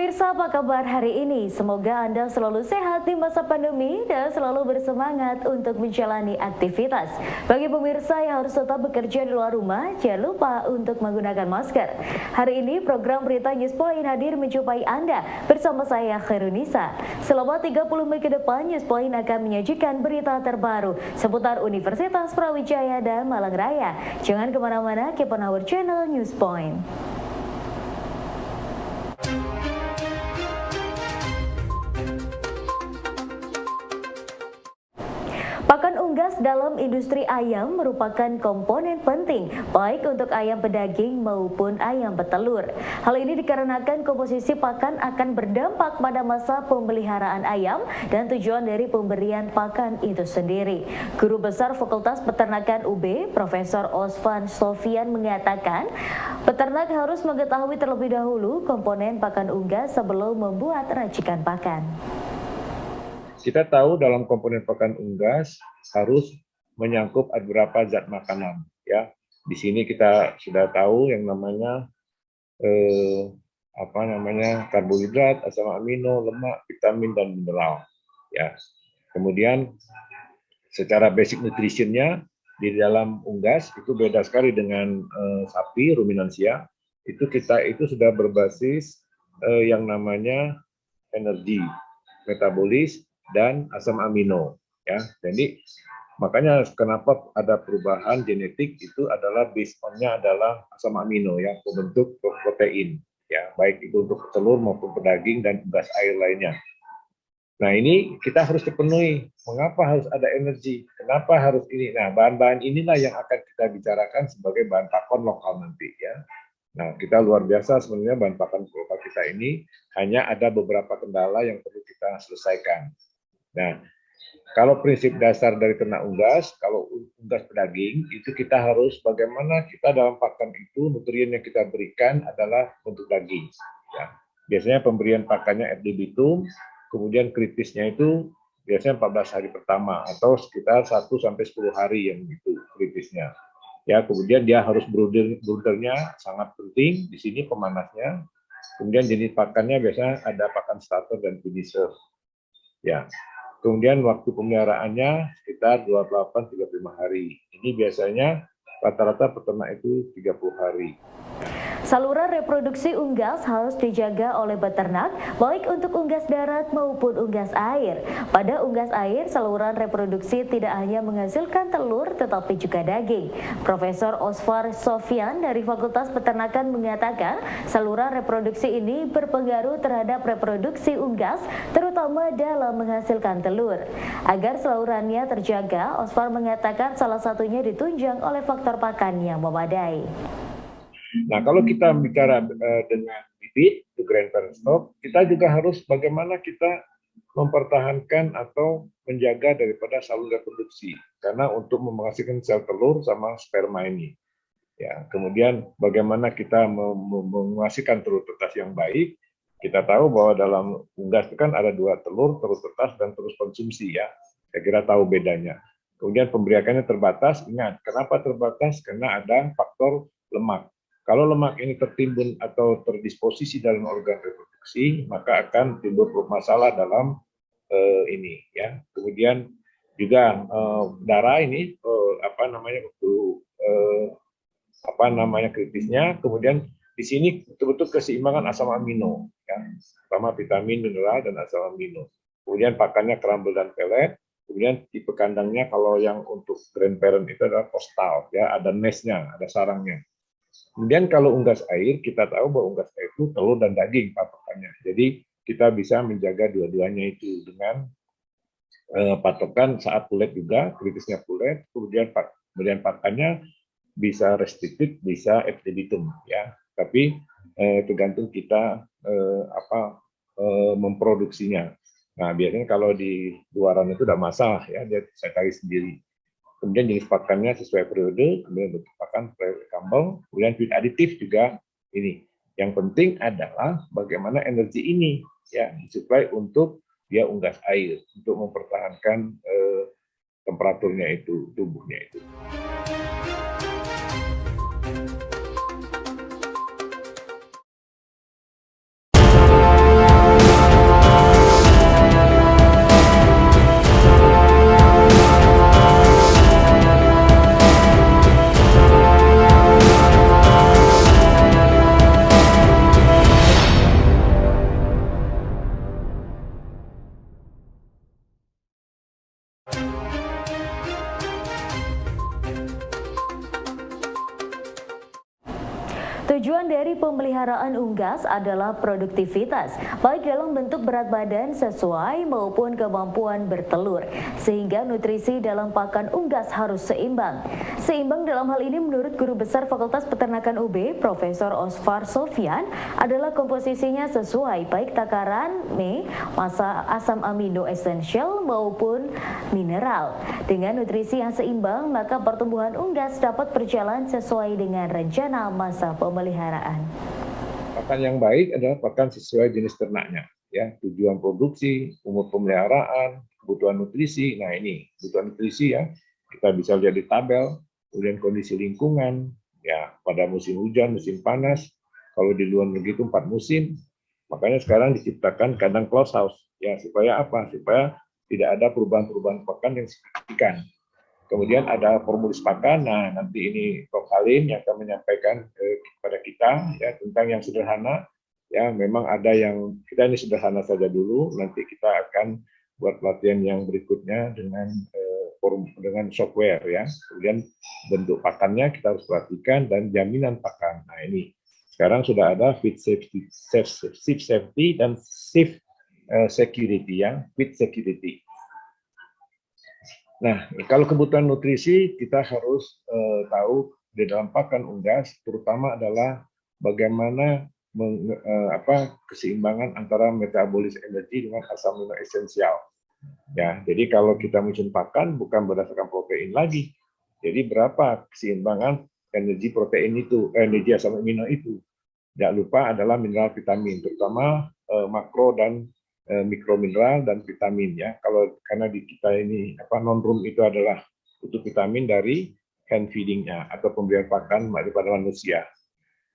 Pemirsa, apa kabar hari ini? Semoga Anda selalu sehat di masa pandemi dan selalu bersemangat untuk menjalani aktivitas. Bagi pemirsa yang harus tetap bekerja di luar rumah, jangan lupa untuk menggunakan masker. Hari ini program Berita Newspoint hadir menjumpai Anda bersama saya Khairunisa. Selama 30 menit ke depan, Newspoint akan menyajikan berita terbaru seputar Universitas Brawijaya dan Malang Raya. Jangan kemana-mana, keep on our channel Newspoint. Pakan unggas dalam industri ayam merupakan komponen penting baik untuk ayam pedaging maupun ayam petelur. Hal ini dikarenakan komposisi pakan akan berdampak pada masa pemeliharaan ayam dan tujuan dari pemberian pakan itu sendiri. Guru Besar Fakultas Peternakan UB, Profesor Osvan Sofian mengatakan, peternak harus mengetahui terlebih dahulu komponen pakan unggas sebelum membuat racikan pakan. Kita tahu dalam komponen pakan unggas harus menyangkut beberapa zat makanan, ya. Di sini kita sudah tahu yang namanya karbohidrat, asam amino, lemak, vitamin dan mineral, ya. Kemudian secara basic nutritionnya di dalam unggas itu beda sekali dengan sapi ruminansia. Itu sudah berbasis yang namanya energi metabolis dan asam amino, ya. Jadi makanya kenapa ada perubahan genetik itu adalah based on-nya adalah asam amino yang membentuk protein, ya, baik itu untuk telur maupun pedaging dan unggas air lainnya. Nah, ini kita harus terpenuhi. Mengapa harus ada energi? Kenapa harus ini? Nah, bahan-bahan inilah yang akan kita bicarakan sebagai bahan pakon lokal nanti, ya. Nah, kita luar biasa sebenarnya bahan pakan lokal kita ini, hanya ada beberapa kendala yang perlu kita selesaikan. Nah, kalau prinsip dasar dari ternak unggas, kalau unggas pedaging, itu kita harus bagaimana kita dalam pakan itu, nutrien yang kita berikan adalah untuk daging. Ya. Biasanya pemberian pakannya ad libitum, kemudian kritisnya itu biasanya 14 hari pertama, atau sekitar 1-10 hari yang itu kritisnya. Ya, kemudian dia harus broodernya sangat penting, di sini pemanasnya. Kemudian jenis pakannya biasanya ada pakan starter dan finisher. Ya. Kemudian waktu pemeliharaannya sekitar 28-35 hari. Ini biasanya rata-rata peternak itu 30 hari. Saluran reproduksi unggas harus dijaga oleh peternak, baik untuk unggas darat maupun unggas air. Pada unggas air, saluran reproduksi tidak hanya menghasilkan telur, tetapi juga daging. Profesor Osvar Sofian dari Fakultas Peternakan mengatakan, saluran reproduksi ini berpengaruh terhadap reproduksi unggas, terutama dalam menghasilkan telur. Agar salurannya terjaga, Osvar mengatakan salah satunya ditunjang oleh faktor pakan yang memadai. Nah, kalau kita bicara dengan bibit, itu grand parent stock, kita juga harus bagaimana kita mempertahankan atau menjaga daripada saluran reproduksi. Karena untuk menghasilkan sel telur sama sperma ini. Ya, kemudian bagaimana kita menghasilkan telur tetas yang baik. Kita tahu bahwa dalam unggas itu kan ada 2 telur tetas dan telur konsumsi, ya. Saya kira tahu bedanya. Kemudian pemberiannya terbatas. Ingat, kenapa terbatas? Karena ada faktor lemak. Kalau lemak ini tertimbun atau terdisposisi dalam organ reproduksi, maka akan timbul masalah dalam ini, ya. Kemudian juga darah ini kritisnya. Kemudian di sini betul-betul keseimbangan asam amino, ya, pertama vitamin, mineral dan asam amino. Kemudian pakannya kerambel dan pelet. Kemudian tipe kandangnya kalau yang untuk grandparent itu adalah postal, ya, ada nestnya, ada sarangnya. Kemudian kalau unggas air, kita tahu bahwa unggas air itu telur dan daging patokannya. Jadi kita bisa menjaga dua-duanya itu dengan patokan saat pulet juga, kritisnya pulet, kemudian pakannya bisa restricted, bisa ad libitum, ya. Tapi tergantung kita memproduksinya. Nah, biasanya kalau di luaran itu udah masalah, ya, dia saya cari sendiri. Kemudian jenis pakannya sesuai periode, kemudian bentuk pakan kambing, kemudian feed aditif juga ini. Yang penting adalah bagaimana energi ini, ya, disuplai untuk dia unggas air untuk mempertahankan temperaturnya itu, tubuhnya itu. Tujuan dari pemeliharaan unggas adalah produktivitas, baik dalam bentuk berat badan sesuai maupun kemampuan bertelur, sehingga nutrisi dalam pakan unggas harus seimbang. Seimbang dalam hal ini menurut Guru Besar Fakultas Peternakan UB, Profesor Osvar Sofyan, adalah komposisinya sesuai baik takaran massa asam amino esensial maupun mineral. Dengan nutrisi yang seimbang, maka pertumbuhan unggas dapat berjalan sesuai dengan rencana masa pemeliharaan. Pakan yang baik adalah pakan sesuai jenis ternaknya, ya, tujuan produksi, umur pemeliharaan, kebutuhan nutrisi. Nah, ini kebutuhan nutrisi ya, kita bisa lihat di tabel, kemudian kondisi lingkungan, ya, pada musim hujan, musim panas, kalau di luar negeri itu 4 musim, makanya sekarang diciptakan kandang close house, ya, supaya apa? Supaya tidak ada perubahan-perubahan pakan yang signifikan. Kemudian ada formulis pakan. Nah, nanti ini Prof. Halim yang akan menyampaikan kepada kita ya tentang yang sederhana. Ya, memang ada yang kita ini sederhana saja dulu. Nanti kita akan buat pelatihan yang berikutnya dengan software ya. Kemudian bentuk pakannya kita harus perhatikan dan jaminan pakan. Nah, ini sekarang sudah ada feed safety dan safe security ya, feed security. Nah, kalau kebutuhan nutrisi kita harus tahu di dalam pakan unggas, terutama adalah bagaimana keseimbangan antara metabolis energi dengan asam amino esensial. Ya, jadi kalau kita menyusun pakan bukan berdasarkan protein lagi. Jadi berapa keseimbangan energi protein itu, energi asam amino itu. Jangan lupa adalah mineral vitamin, terutama makro dan mikromineral dan vitamin ya. Kalau karena di kita ini non room itu adalah butuh vitamin dari hand feedingnya atau pemberian pakan daripada manusia.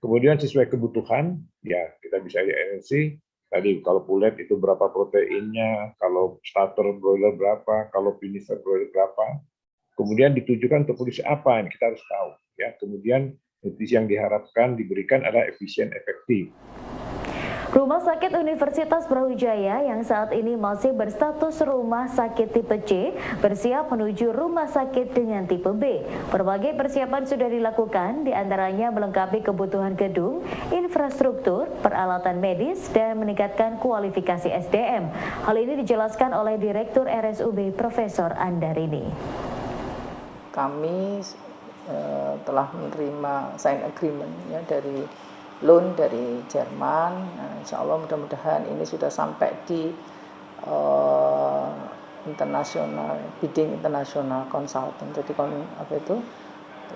Kemudian sesuai kebutuhan ya kita bisa lihat energi tadi kalau pulet itu berapa proteinnya, kalau starter broiler berapa, kalau finisher broiler berapa. Kemudian ditujukan untuk kondisi apa yang kita harus tahu ya. Kemudian nutrisi yang diharapkan diberikan adalah efisien efektif. Rumah Sakit Universitas Brawijaya yang saat ini masih berstatus rumah sakit tipe C bersiap menuju rumah sakit dengan tipe B. Berbagai persiapan sudah dilakukan, diantaranya melengkapi kebutuhan gedung, infrastruktur, peralatan medis, dan meningkatkan kualifikasi SDM. Hal ini dijelaskan oleh Direktur RSUB Profesor Andarini. Kami telah menerima sign agreement ya dari loan dari Jerman. Nah, insya Allah mudah-mudahan ini sudah sampai di internasional bidding internasional konsultan. Jadi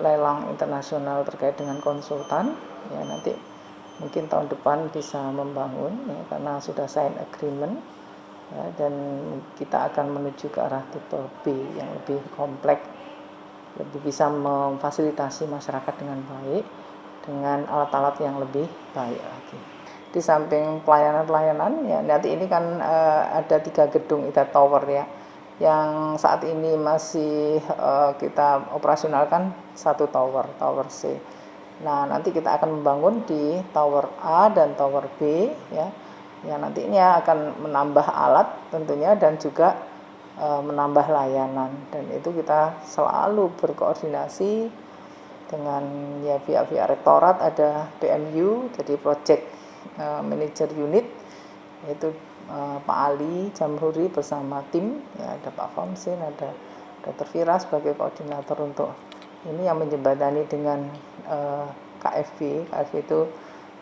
lelang internasional terkait dengan konsultan. Ya nanti mungkin tahun depan bisa membangun ya, karena sudah sign agreement ya, dan kita akan menuju ke arah tipe B yang lebih kompleks, lebih bisa memfasilitasi masyarakat dengan baik, dengan alat-alat yang lebih baik lagi. Di samping pelayanan-pelayanan ya nanti ini kan ada 3 gedung ITA Tower ya yang saat ini masih kita operasionalkan 1 tower C. Nah nanti kita akan membangun di Tower A dan Tower B ya yang nantinya akan menambah alat tentunya dan juga menambah layanan, dan itu kita selalu berkoordinasi dengan ya pihak-pihak rektorat. Ada PMU jadi project manager unit yaitu Pak Ali Jamhuri bersama tim ya, ada Pak Famsin, ada Dr. Fira sebagai koordinator untuk ini yang menjembatani dengan KFV itu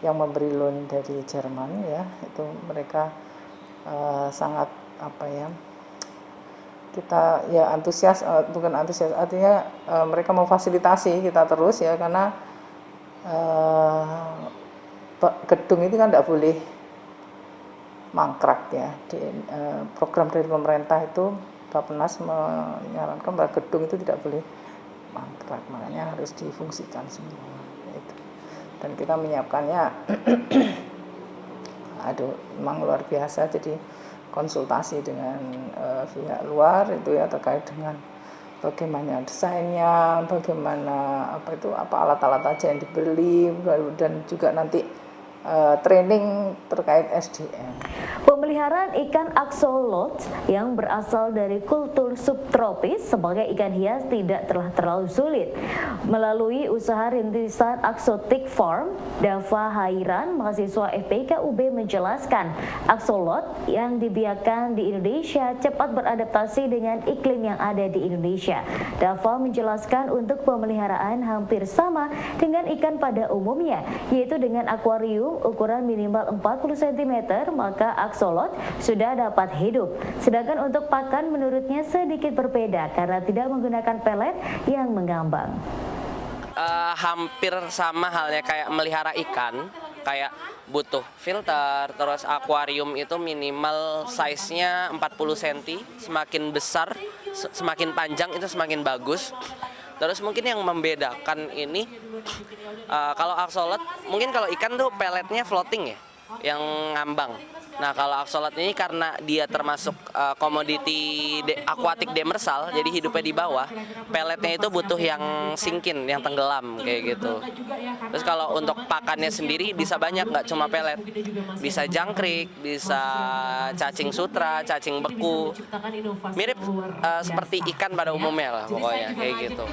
yang memberi loan dari Jerman ya, itu mereka sangat kita ya antusias, bukan antusias artinya mereka memfasilitasi kita terus ya, karena gedung itu kan tidak boleh mangkrak ya. Di program dari pemerintah itu Bappenas menyarankan bahwa gedung itu tidak boleh mangkrak, makanya harus difungsikan semua itu. Dan kita menyiapkannya memang luar biasa, jadi konsultasi dengan pihak luar itu ya terkait dengan bagaimana desainnya, bagaimana apa alat-alat aja yang dibeli, dan juga nanti training terkait SDM. Pemeliharaan ikan axolotl yang berasal dari kultur subtropis sebagai ikan hias tidak terlalu sulit. Melalui usaha rintisan Axotic Farm, Dava Hairan, mahasiswa FPIK-UB menjelaskan, axolotl yang dibiarkan di Indonesia cepat beradaptasi dengan iklim yang ada di Indonesia. Dava menjelaskan untuk pemeliharaan hampir sama dengan ikan pada umumnya, yaitu dengan akuarium ukuran minimal 40 cm, maka axolotl sudah dapat hidup. Sedangkan untuk pakan menurutnya sedikit berbeda karena tidak menggunakan pelet yang mengambang. Hampir sama halnya kayak melihara ikan, kayak butuh filter, terus akuarium itu minimal size-nya 40 cm, semakin besar, semakin panjang itu semakin bagus. Terus mungkin yang membedakan ini, kalau axolotl, mungkin kalau ikan tuh peletnya floating ya, yang ngambang. Nah kalau axolotl ini karena dia termasuk komoditi akuatik demersal, jadi hidupnya di bawah, peletnya itu butuh yang sinkin, yang tenggelam kayak gitu. Terus kalau untuk pakannya sendiri bisa banyak, nggak cuma pelet, bisa jangkrik, bisa cacing sutra, cacing beku, mirip seperti ikan pada umumnya lah pokoknya kayak gitu.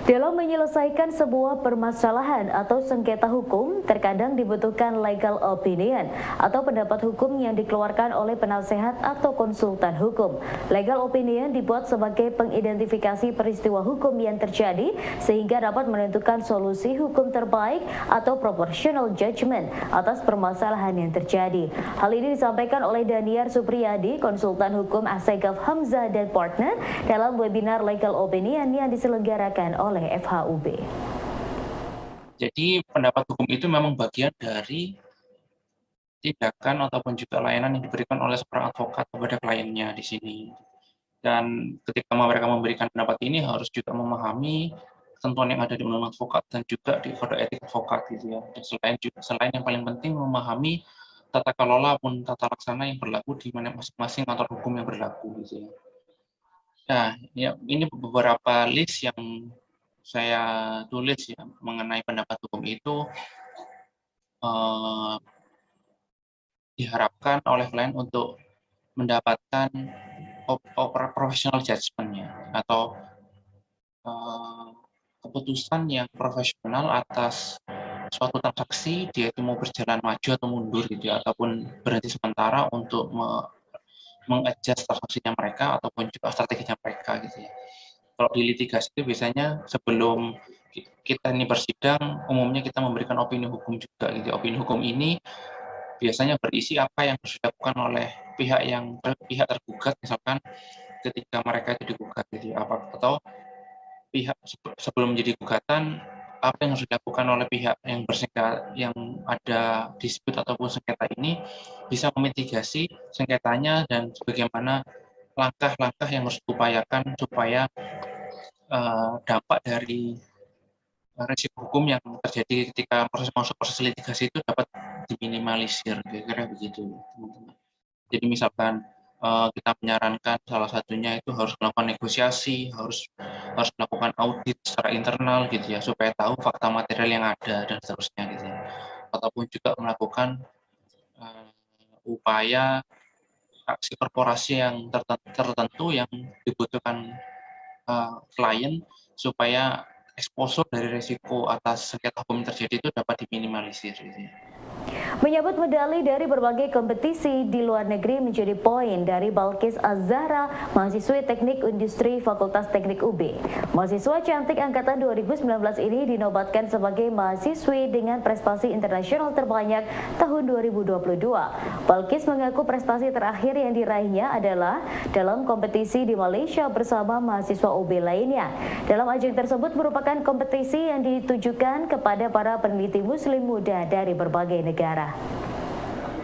Dalam menyelesaikan sebuah permasalahan atau sengketa hukum, terkadang dibutuhkan legal opinion atau pendapat hukum yang dikeluarkan oleh penasehat atau konsultan hukum. Legal opinion dibuat sebagai pengidentifikasi peristiwa hukum yang terjadi sehingga dapat menentukan solusi hukum terbaik atau proportional judgment atas permasalahan yang terjadi. Hal ini disampaikan oleh Daniar Supriyadi, konsultan hukum Assegaf Hamzah dan Partner dalam webinar Legal Opinion yang diselenggarakan oleh FHUB. Jadi pendapat hukum itu memang bagian dari tindakan ataupun juga layanan yang diberikan oleh seorang advokat kepada kliennya di sini. Dan ketika mereka memberikan pendapat ini harus juga memahami ketentuan yang ada di undang-undang advokat dan juga di kode etik advokat gitu ya. Dan selain yang paling penting memahami tata kelola pun tata laksana yang berlaku di mana masing-masing kantor hukum yang berlaku gitu ya. Nah, ya, ini beberapa list yang saya tulis ya mengenai pendapat hukum itu diharapkan oleh klien untuk mendapatkan professional judgment-nya atau keputusan yang profesional atas suatu transaksi, dia itu mau berjalan maju atau mundur gitu ya, ataupun berhenti sementara untuk mengadjust transaksinya mereka ataupun juga strateginya mereka gitu ya. Kalau di litigasi itu biasanya sebelum kita ini bersidang, umumnya kita memberikan opini hukum juga gitu. Opini hukum ini biasanya berisi apa yang harus dilakukan oleh pihak tergugat, misalkan ketika mereka itu digugat gitu, atau pihak sebelum menjadi gugatan, apa yang harus dilakukan oleh pihak yang bersengketa, yang ada dispute ataupun sengketa ini bisa memitigasi sengketanya dan bagaimana langkah-langkah yang harus diupayakan supaya dampak dari risiko hukum yang terjadi ketika proses litigasi itu dapat diminimalisir, kira-kira begitu, teman-teman. Jadi misalkan kita menyarankan salah satunya itu harus melakukan negosiasi, harus melakukan audit secara internal gitu ya, supaya tahu fakta material yang ada dan seterusnya gitu ya. Ataupun juga melakukan upaya aksi korporasi yang tertentu yang dibutuhkan klien supaya exposure dari risiko atas sengketa hukum yang terjadi itu dapat diminimalisir. Gitu ya. Menyambut medali dari berbagai kompetisi di luar negeri menjadi poin dari Balkis Azahra, mahasiswi Teknik Industri Fakultas Teknik UB. Mahasiswa cantik angkatan 2019 ini dinobatkan sebagai mahasiswi dengan prestasi internasional terbanyak tahun 2022. Balkis mengaku prestasi terakhir yang diraihnya adalah dalam kompetisi di Malaysia bersama mahasiswa UB lainnya. Dalam ajang tersebut merupakan kompetisi yang ditujukan kepada para peneliti muslim muda dari berbagai negara.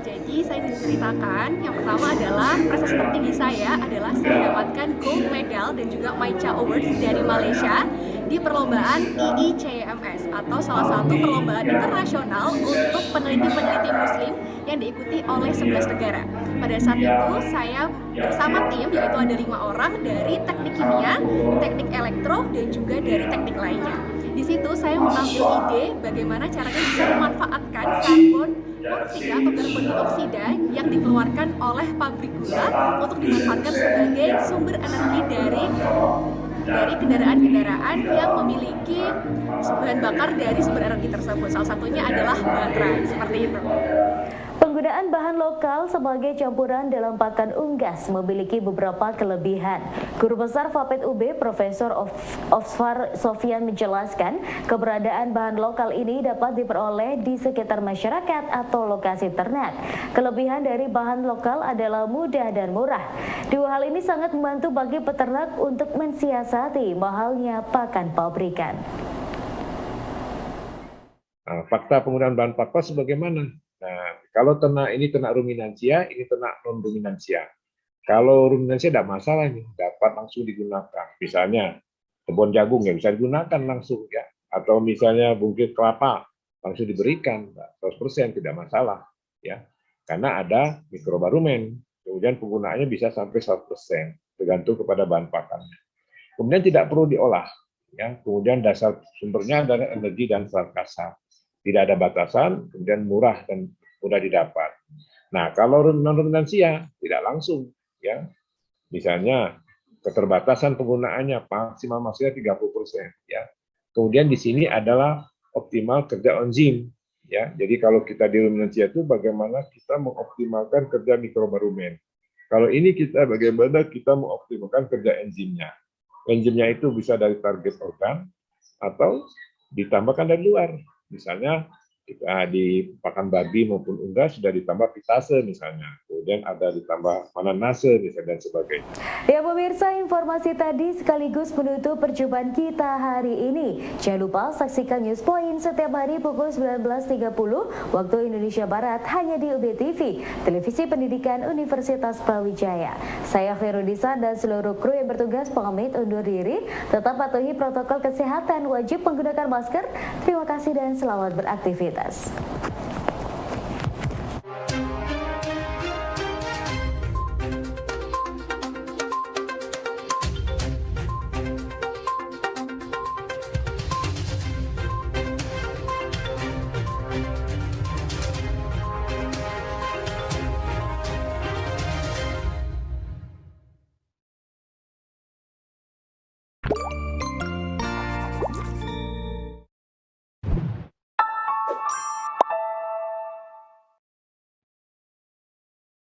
Jadi saya ceritakan, yang pertama adalah prestasi tertinggi saya adalah saya mendapatkan gold medal dan juga MAICA Awards dari Malaysia di perlombaan IICMS atau salah satu perlombaan internasional untuk peneliti-peneliti muslim yang diikuti oleh 11 negara. Pada saat itu saya bersama tim, yaitu ada 5 orang dari teknik kimia, teknik elektro, dan juga dari teknik lainnya. Di situ saya mengambil ide bagaimana caranya bisa memanfaatkan karbon monoksida atau karbon dioksida yang dikeluarkan oleh pabrik gula untuk dimanfaatkan sebagai sumber energi dari kendaraan-kendaraan yang memiliki bahan bakar dari sumber energi tersebut. Salah satunya adalah baterai, seperti itu. Penggunaan bahan lokal sebagai campuran dalam pakan unggas memiliki beberapa kelebihan. Guru Besar Fapet UB Profesor Osfar Sofian menjelaskan keberadaan bahan lokal ini dapat diperoleh di sekitar masyarakat atau lokasi ternak. Kelebihan dari bahan lokal adalah mudah dan murah. Dua hal ini sangat membantu bagi peternak untuk mensiasati mahalnya pakan pabrikan. Fakta penggunaan bahan pakwa sebagaimana? Nah, kalau ternak ini ternak ruminansia, ini ternak non-ruminansia. Kalau ruminansia tidak masalah ini, dapat langsung digunakan. Misalnya kebun jagung ya bisa digunakan langsung ya, atau misalnya bungkit kelapa langsung diberikan 100% tidak masalah ya, karena ada mikrobarumen. Kemudian penggunaannya bisa sampai 100%, tergantung kepada bahan pakannya. Kemudian tidak perlu diolah. Ya, kemudian dasar sumbernya adalah energi dan zat kasar. Tidak ada batasan, kemudian murah dan mudah didapat. Nah, kalau non-ruminansia tidak langsung, ya, misalnya keterbatasan penggunaannya maksimal 30%, ya. Kemudian di sini adalah optimal kerja enzim, ya. Jadi kalau kita di ruminansia itu bagaimana kita mengoptimalkan kerja mikrobarumen. Kalau ini kita bagaimana kita mengoptimalkan kerja enzimnya. Enzimnya itu bisa dari target organ atau ditambahkan dari luar. Misalnya kita di pakan babi maupun unggas sudah ditambah pitase misalnya, kemudian ada ditambah mananase misalnya dan sebagainya. Ya pemirsa, informasi tadi sekaligus menutup perjumpaan kita hari ini. Jangan lupa saksikan News Point setiap hari pukul 19.30 waktu Indonesia Barat hanya di UB TV, Televisi Pendidikan Universitas Brawijaya. Saya Khairudisa dan seluruh kru yang bertugas pamit undur diri. Tetap patuhi protokol kesehatan, wajib menggunakan masker. Terima kasih dan selamat beraktivitas.